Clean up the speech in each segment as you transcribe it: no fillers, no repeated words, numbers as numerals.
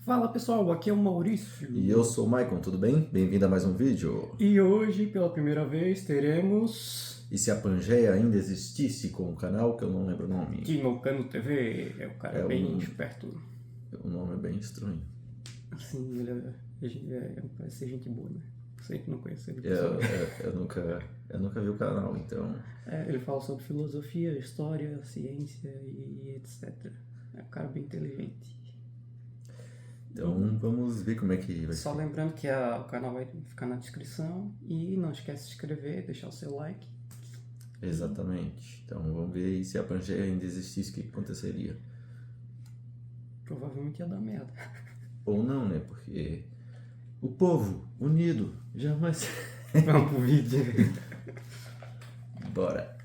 Fala pessoal, aqui é o Maurício. E eu sou o Maicon, tudo bem? Bem-vindo a mais um vídeo. E hoje, pela primeira vez, teremos... E se a Pangeia ainda existisse com o canal, que eu não lembro o nome. Kinokano TV, o cara É bem esperto. O nome é bem estranho. Sim, ele parece ser gente boa, né? Sei que não conhece ele. Eu nunca vi o canal, então... Ele fala sobre filosofia, história, ciência e etc. É um cara bem inteligente. Então vamos ver como é que vai Só ser. lembrando que o canal vai ficar na descrição e não esquece de se inscrever, deixar o seu like. Exatamente. Então vamos ver aí se a Pangeia ainda existisse, o que aconteceria. Provavelmente ia dar merda. Ou não, né? Porque o povo unido jamais... Vamos pro vídeo. Bora.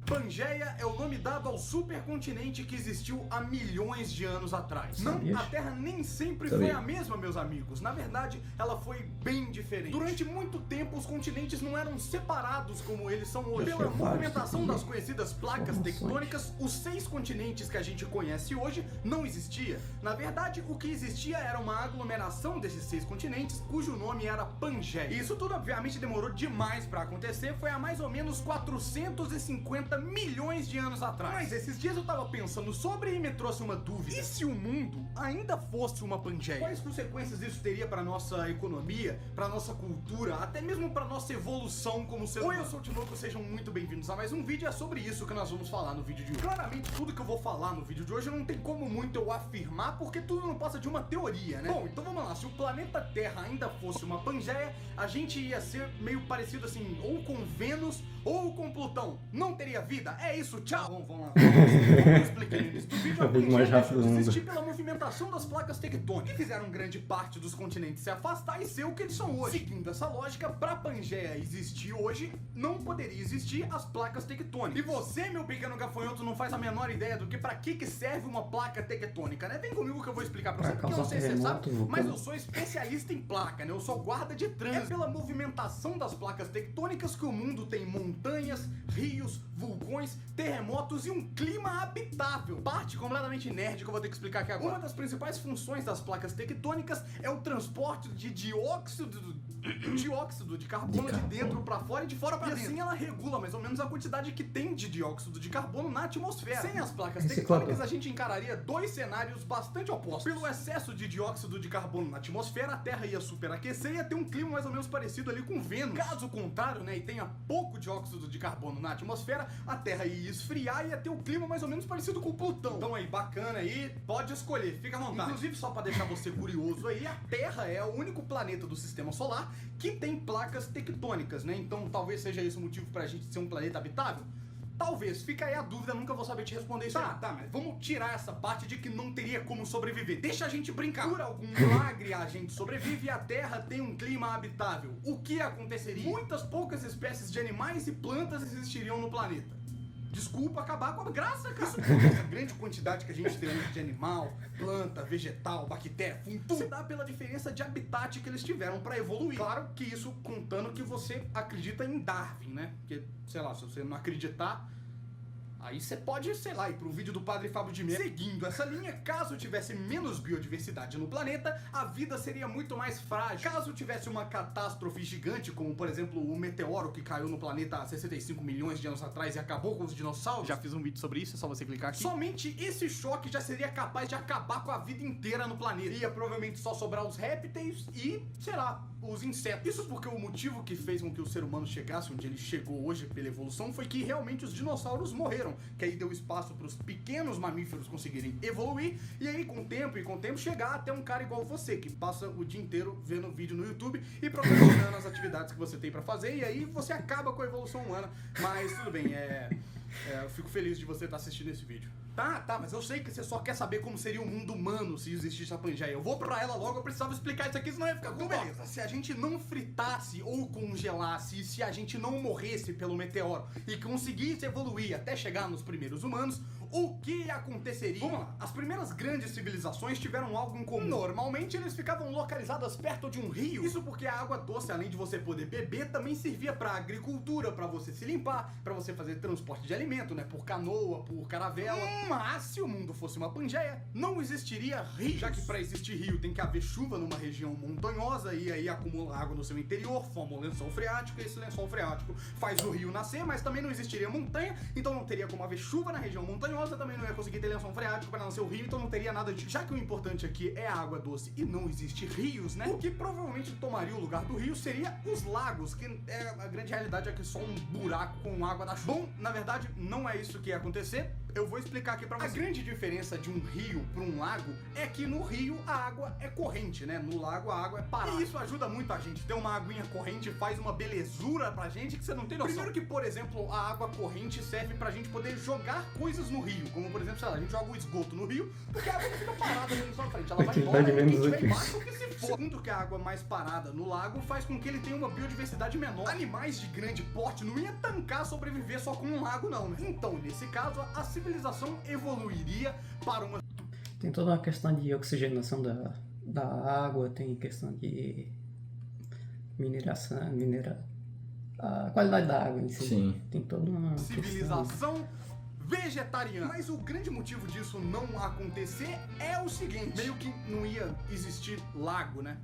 Pangeia é o nome dado ao supercontinente que existiu há milhões de anos atrás. Sabias? Não, a Terra nem sempre Sabia. foi a mesma, meus amigos. Na verdade, ela foi bem diferente. Durante muito tempo, os continentes não eram separados como eles são hoje. Já Pela foi vários movimentação aqui. das conhecidas placas Formações. tectônicas, os 6 continentes que a gente conhece hoje não existia. Na verdade, o que existia era uma aglomeração desses 6 continentes, cujo nome era Pangeia. E isso tudo, obviamente, demorou demais pra acontecer. Foi há mais ou menos 450 milhões de anos atrás. Mas esses dias eu tava pensando sobre e me trouxe uma dúvida. E se o mundo ainda fosse uma Pangeia? Quais consequências isso teria pra nossa economia, pra nossa cultura, até mesmo pra nossa evolução como ser humano? Oi, eu sou o Tinoco, sejam muito bem-vindos a mais um vídeo. É sobre isso que nós vamos falar no vídeo de hoje. Claramente, tudo que eu vou falar no vídeo de hoje não tem como muito eu afirmar, porque tudo não passa de uma teoria, né? Bom, então vamos lá. Se o planeta Terra ainda fosse uma Pangeia, a gente ia ser meio parecido assim, ou com Vênus ou com Plutão. Não teria vida? É isso, tchau! Vamos lá. Como eu expliquei no início do vídeo, a Eu fico mais Pangeia rápido deixou de ainda. existir pela movimentação das placas tectônicas, que fizeram grande parte dos continentes se afastar e ser o que eles são hoje. Seguindo essa lógica, pra Pangeia existir hoje, não poderia existir as placas tectônicas. E você, meu pequeno gafanhoto, não faz a menor ideia do que pra que serve uma placa tectônica, né? Vem comigo que eu vou explicar pra você, Pra porque eu não causar sei se você sabe, terremoto, mas vulcão. eu sou especialista em placa, né? Eu sou guarda de trânsito. É pela movimentação das placas tectônicas que o mundo tem montanhas, rios, vulcões, terremotos e um clima habitável. Parte completamente nerd que eu vou ter que explicar aqui agora. Uma das principais funções das placas tectônicas é o transporte de dióxido de carbono de dentro pra fora e de fora pra dentro. E assim ela regula mais ou menos a quantidade que tem de dióxido de carbono na atmosfera. Sem as placas Reciclador. tectônicas, a gente encararia 2 cenários bastante opostos. Pelo excesso de dióxido de carbono na atmosfera, a Terra ia superaquecer e ia ter um clima mais ou menos parecido ali com Vênus. Caso contrário, né, e tenha pouco dióxido de carbono na atmosfera, a Terra ia esfriar e ia ter um clima mais ou menos parecido com Plutão. Então aí, bacana aí, pode escolher, fica à vontade. Inclusive, só pra deixar você curioso aí, a Terra é o único planeta do sistema solar que tem placas tectônicas, né? Então talvez seja esse o motivo pra gente ser um planeta habitável. Talvez, fica aí a dúvida, nunca vou saber te responder isso. Tá, mas vamos tirar essa parte de que não teria como sobreviver. Deixa a gente brincar. Por algum milagre a gente sobrevive e a Terra tem um clima habitável. O que aconteceria? Muitas poucas espécies de animais e plantas existiriam no planeta. Desculpa acabar com a graça, cara. Isso porque essa grande quantidade que a gente tem hoje de animal, planta, vegetal, bactéria, fungo, tudo se dá pela diferença de habitat que eles tiveram pra evoluir. Claro que isso contando que você acredita em Darwin, né? Porque, sei lá, se você não acreditar, aí você pode, sei lá, ir pro vídeo do Padre Fábio de Mello. Seguindo essa linha, caso tivesse menos biodiversidade no planeta, a vida seria muito mais frágil. Caso tivesse uma catástrofe gigante, como por exemplo o meteoro que caiu no planeta há 65 milhões de anos atrás e acabou com os dinossauros, já fiz um vídeo sobre isso, é só você clicar aqui. Somente esse choque já seria capaz de acabar com a vida inteira no planeta. Ia provavelmente só sobrar os répteis e, sei lá, os insetos. Isso porque o motivo que fez com que o ser humano chegasse onde ele chegou hoje pela evolução foi que realmente os dinossauros morreram, que aí deu espaço para os pequenos mamíferos conseguirem evoluir e aí com o tempo chegar até um cara igual você, que passa o dia inteiro vendo vídeo no YouTube e procrastinando as atividades que você tem para fazer e aí você acaba com a evolução humana. Mas tudo bem, eu fico feliz de você estar assistindo esse vídeo. Tá, mas eu sei que você só quer saber como seria o mundo humano se existisse a Pangeia. Eu vou pra ela logo, eu precisava explicar isso aqui, senão ia ficar... Então beleza, se a gente não fritasse ou congelasse, e se a gente não morresse pelo meteoro e conseguisse evoluir até chegar nos primeiros humanos, o que aconteceria? Vamos lá, as primeiras grandes civilizações tiveram algo em comum. Normalmente eles ficavam localizadas perto de um rio. Isso porque a água doce, além de você poder beber, também servia para agricultura, para você se limpar, para você fazer transporte de alimento, né, por canoa, por caravela. Mas se o mundo fosse uma Pangeia, não existiria rio, já que para existir rio tem que haver chuva numa região montanhosa e aí acumula água no seu interior, forma um lençol freático, e esse lençol freático faz o rio nascer, mas também não existiria montanha, então não teria como haver chuva na região montanhosa, também não ia conseguir ter lençol freático para nascer o rio, então não teria nada disso. Já que o importante aqui é a água doce e não existe rios, né, o que provavelmente tomaria o lugar do rio seria os lagos, que a grande realidade é que é só um buraco com água da chuva. Bom, na verdade, não é isso que ia acontecer. Eu vou explicar aqui pra você. A grande diferença de um rio para um lago é que no rio a água é corrente, né? No lago a água é parada. E isso ajuda muito a gente. Ter uma aguinha corrente faz uma belezura pra gente que você não tem noção. Primeiro que, por exemplo, a água corrente serve pra gente poder jogar coisas no rio. Como, por exemplo, sei lá, a gente joga o esgoto no rio, porque a água não fica parada ali na sua frente. Ela vai embora e quem tiver embaixo que se for. Segundo, que a água mais parada no lago faz com que ele tenha uma biodiversidade menor. Animais de grande porte não iam tancar sobreviver só com um lago, não, né? Então, nesse caso, a civilização evoluiria para uma... Tem toda uma questão de oxigenação da água, tem questão de mineração, a qualidade da água em si. Sim. Tem toda uma civilização vegetariana. Mas o grande motivo disso não acontecer é o seguinte: meio que não ia existir lago, né?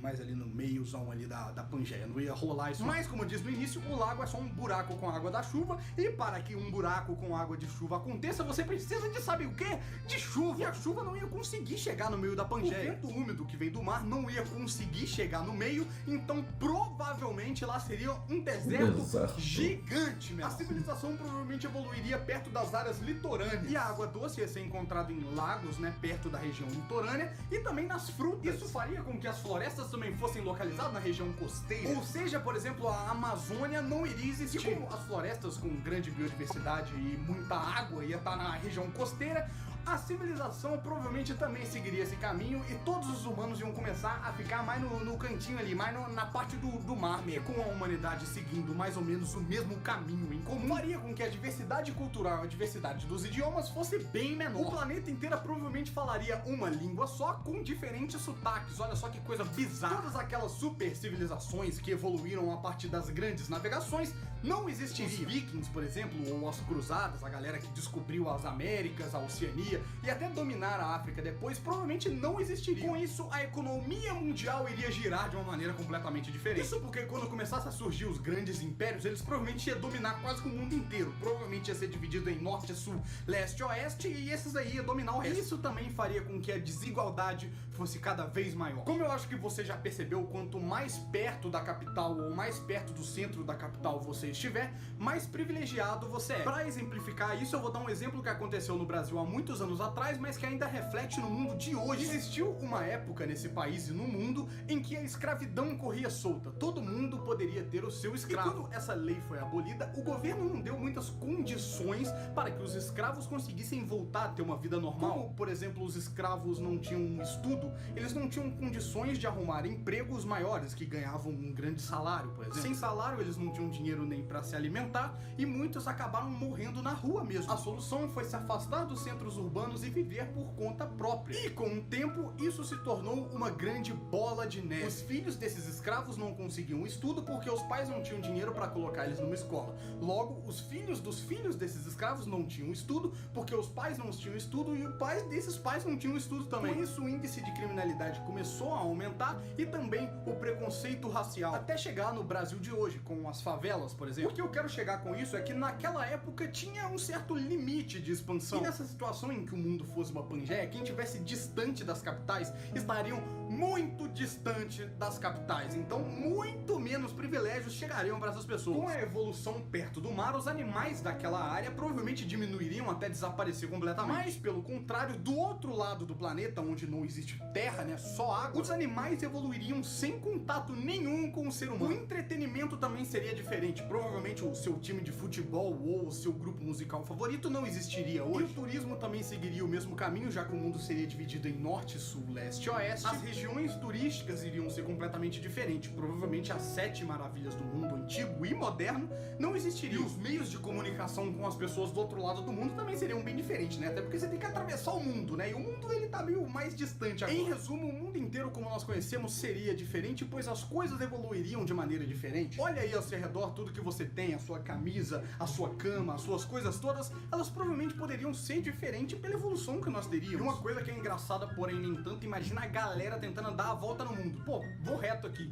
Mais ali no meiozão ali da Pangeia. Não ia rolar isso. Mas, como eu disse no início, o lago é só um buraco com água da chuva. E para que um buraco com água de chuva aconteça, você precisa de, sabe o quê? De chuva. E a chuva não ia conseguir chegar no meio da Pangeia. O vento úmido que vem do mar não ia conseguir chegar no meio. Então, provavelmente, lá seria um deserto gigante, mesmo. A civilização provavelmente evoluiria perto das áreas litorâneas. E a água doce ia ser encontrada em lagos, né, perto da região litorânea e também nas frutas. Isso faria com que as florestas também fossem localizadas na região costeira. Ou seja, por exemplo, a Amazônia não iria existir. E como as florestas com grande biodiversidade e muita água ia estar na região costeira, a civilização provavelmente também seguiria esse caminho e todos os humanos iam começar a ficar mais no cantinho ali, mais na parte do mar mesmo. E com a humanidade seguindo mais ou menos o mesmo caminho em comum, faria com que a diversidade cultural, a diversidade dos idiomas fosse bem menor. O planeta inteiro provavelmente falaria uma língua só com diferentes sotaques. Olha só que coisa bizarra. Todas aquelas super civilizações que evoluíram a partir das grandes navegações não existiriam. Os vikings, por exemplo, ou as cruzadas, a galera que descobriu as Américas, a Oceania e até dominar a África depois, provavelmente não existiria. Com isso, a economia mundial iria girar de uma maneira completamente diferente. Isso porque quando começasse a surgir os grandes impérios, eles provavelmente iam dominar quase que o mundo inteiro. Provavelmente ia ser dividido em norte, sul, leste, oeste, e esses aí iam dominar o resto. Isso também faria com que a desigualdade fosse cada vez maior. Como eu acho que você já percebeu, quanto mais perto da capital ou mais perto do centro da capital você estiver, mais privilegiado você é. Para exemplificar isso, eu vou dar um exemplo que aconteceu no Brasil há muitos anos atrás, mas que ainda reflete no mundo de hoje. Existiu uma época nesse país e no mundo em que a escravidão corria solta. Todo mundo poderia ter o seu escravo. E quando essa lei foi abolida, o governo não deu muitas condições para que os escravos conseguissem voltar a ter uma vida normal. Como, por exemplo, os escravos não tinham estudo, eles não tinham condições de arrumar empregos maiores que ganhavam um grande salário, por exemplo. Sem salário, eles não tinham dinheiro nem para se alimentar e muitos acabaram morrendo na rua mesmo. A solução foi se afastar dos centros urbanos e viver por conta própria. E com o tempo, isso se tornou uma grande bola de neve. Os filhos desses escravos não conseguiam estudo porque os pais não tinham dinheiro para colocar eles numa escola. Logo, os filhos dos filhos desses escravos não tinham estudo porque os pais não tinham estudo e os pais desses pais não tinham estudo também. Por isso, o índice de criminalidade começou a aumentar e também o preconceito racial, até chegar no Brasil de hoje, com as favelas, por exemplo. O que eu quero chegar com isso é que naquela época tinha um certo limite de expansão. E nessa situação em que o mundo fosse uma Pangeia, quem estivesse distante das capitais estariam muito distante das capitais, então muito menos privilégios chegariam para essas pessoas. Com a evolução perto do mar, os animais daquela área provavelmente diminuiriam até desaparecer completamente. Mas, pelo contrário, do outro lado do planeta, onde não existe terra, né, só água, os animais evoluiriam sem contato nenhum com o ser humano. O entretenimento também seria diferente. provavelmente o seu time de futebol ou o seu grupo musical favorito não existiria hoje. E o turismo também seguiria o mesmo caminho, já que o mundo seria dividido em norte, sul, leste e oeste. As regiões turísticas iriam ser completamente diferentes. Provavelmente as 7 maravilhas do mundo antigo e moderno não existiriam. E os meios de comunicação com as pessoas do outro lado do mundo também seriam bem diferentes, né? Até porque você tem que atravessar o mundo, né? E o mundo, ele tá meio mais distante agora. Em resumo, o mundo inteiro como nós conhecemos seria diferente, pois as coisas evoluiriam de maneira diferente. Olha aí ao seu redor tudo que você tem, a sua camisa, a sua cama, as suas coisas todas, elas provavelmente poderiam ser diferentes pela evolução que nós teríamos. E uma coisa que é engraçada, porém nem tanto, imagina a galera tentando dar a volta no mundo. Pô, vou reto aqui.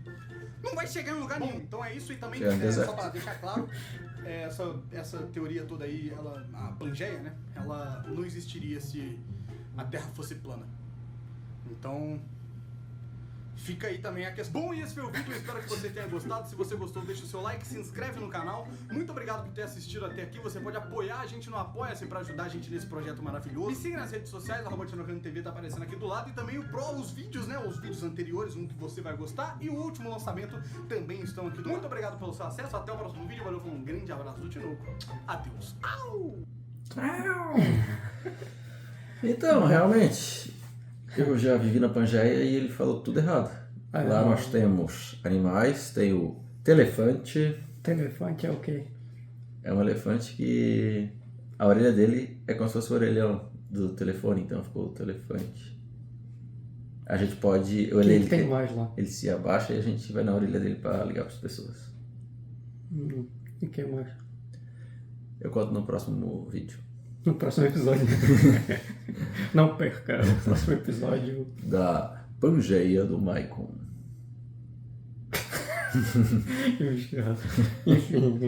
Não vai chegar em lugar nenhum. Então é isso, e também, só pra deixar claro, essa teoria toda aí, a Pangeia, né? Ela não existiria se a Terra fosse plana. Então, fica aí também a questão. Bom, e esse foi o vídeo, eu espero que você tenha gostado. Se você gostou, deixa o seu like, se inscreve no canal. Muito obrigado por ter assistido até aqui. Você pode apoiar a gente no Apoia-se pra ajudar a gente nesse projeto maravilhoso. Me siga nas redes sociais, @TinoCanoTV tá aparecendo aqui do lado. E também os vídeos, né, os vídeos anteriores, um que você vai gostar. E o último lançamento também estão aqui do lado. Muito obrigado pelo seu acesso, até o próximo vídeo. Valeu, um grande abraço do Tinoco. Adeus. Au! Então, realmente, eu já vivi na Pangeia e ele falou tudo errado. Lá nós temos animais, tem o telefante. Telefante é o quê? É um elefante que a orelha dele é como se fosse o orelhão do telefone, então ficou o telefante. A gente pode... O que tem mais lá? Ele se abaixa e a gente vai na orelha dele para ligar para as pessoas. E o que mais? Eu conto no próximo vídeo. No próximo episódio. Não perca o próximo episódio da Pangeia do Maicon. Enfim,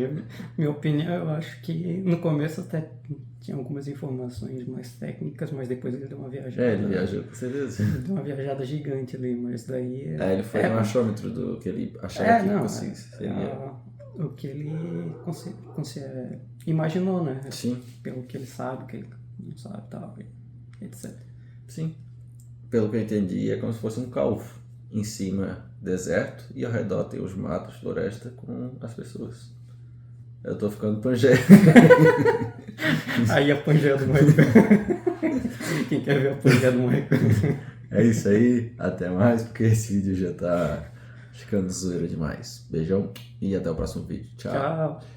minha opinião, eu acho que no começo até tinha algumas informações mais técnicas, mas depois ele deu uma viajada. Ele viajou com certeza. Ele deu uma viajada gigante ali, mas daí... ele foi no achômetro do que ele achava que seria... O que ele imaginou, né? Sim. Pelo que ele sabe, que ele não sabe, tal, etc. Sim. Pelo que eu entendi, é como se fosse um calvo. Em cima, deserto, e ao redor tem os matos, floresta, com as pessoas. Eu tô ficando Pangeia. Aí a Pangeia do Maicon. Quem quer ver a Pangeia do Maicon? É isso aí. Até mais, porque esse vídeo já tá ficando zoeira demais. Beijão e até o próximo vídeo. Tchau. Tchau.